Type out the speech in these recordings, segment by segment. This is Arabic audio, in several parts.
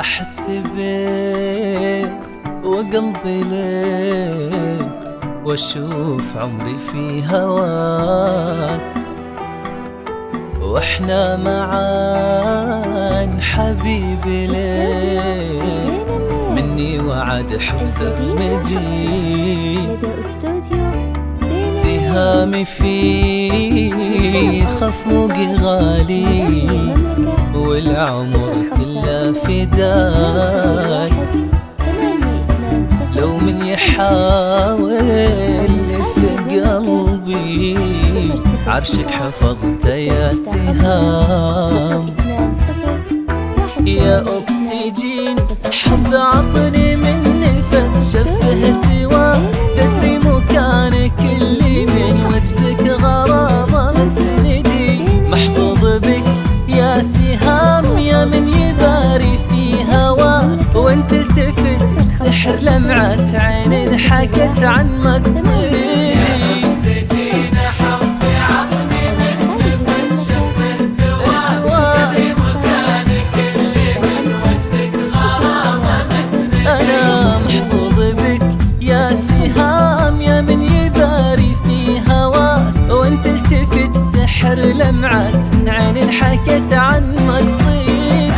أحس بك وقلبي لك، واشوف عمري في هواك، واحنا معان حبيبي لك، مني وعد حب سرمدي، سهامي في خفوقي غالي، والعمر كله فداك. لو من يحاول في قلبي، عرشك حفظته يا سهام. يا أكسجين حب عطني من نفس شفهتي، وتدري مكانك اللي من وجدك غرامة مسندي. محظوظ بك يا سهام، يا من يباري في هواك، وانت التفت سحر لمعة عين حكت عن مقصدي. لمعت عين حكت عن مقصدي،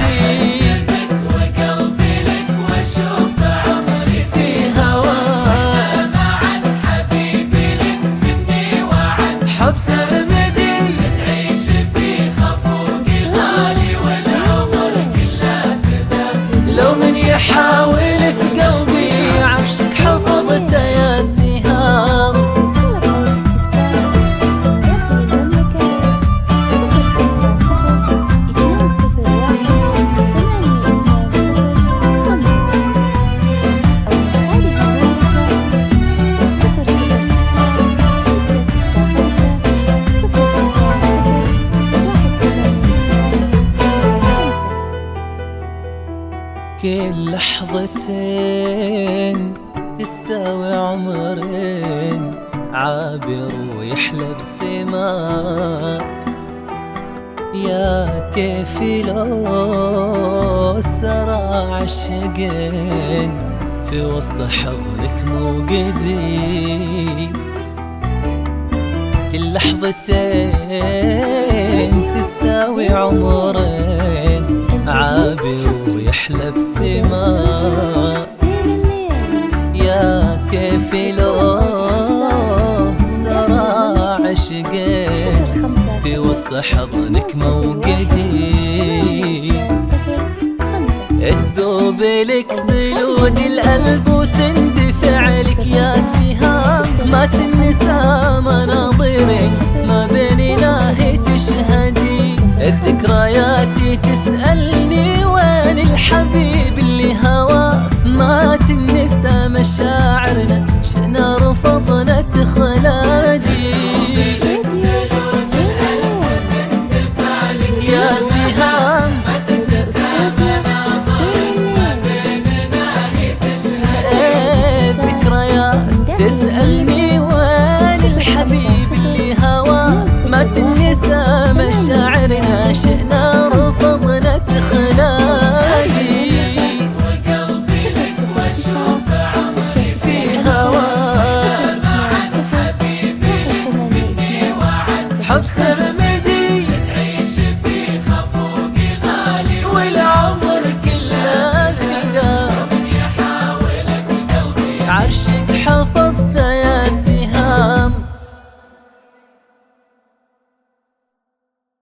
وقلبي لك واشوف عمري في هواك، معا حبيبي لك مني وعد حب سرمدي، تعيش في خفوقي غالي، والعمر كله فداك. لو من يحاول في قلبي، عرشك حفظته يا سهام. كل لحظتين تساوي عمرين، عابر ويحلى بسماك. يا كيفي لو سرى عشقين، في وسط حضنك موجدي. كل لحظتين تساوي عمرين، عابر ويحلى بسماك. يا كيفي لو سرى عشقين، في وسط حضنك موجدي. تذوب لك ثلوج القلب وتندفع لك يا سهام، ما تنسى مناظرك ما بيننا هي تشهدي. الذكريات تسألني وين الحبيب اللي هواه، ما تنسى مشاعرنا شنا رفضنا تخلادي. يا سهام ما تنسى مناظرك ما بيننا هي تشهد. الذكريات تسألني وين الحبيب اللي هواه، ما تنسى مشاعرنا شئنا رفضنا تخلادي. وقلبي لك واشوف عمري في هواك، معا حبيبي لك مني وعد حب سر